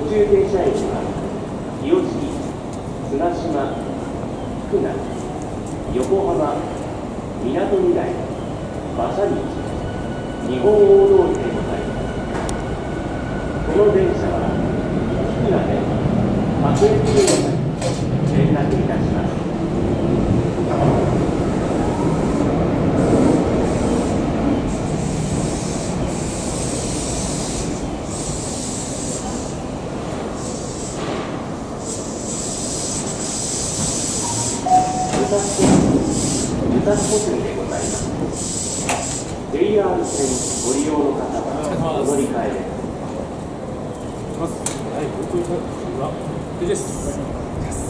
中停車駅は日吉、綱島、福名、横浜、みなとみらい、馬車道、日本大通りでございます。この電車は福名で各駅停車に連絡いたします。武蔵小杉でございます。JR 線ご利用の方はお乗り換えです。はい、ご乗車は、です。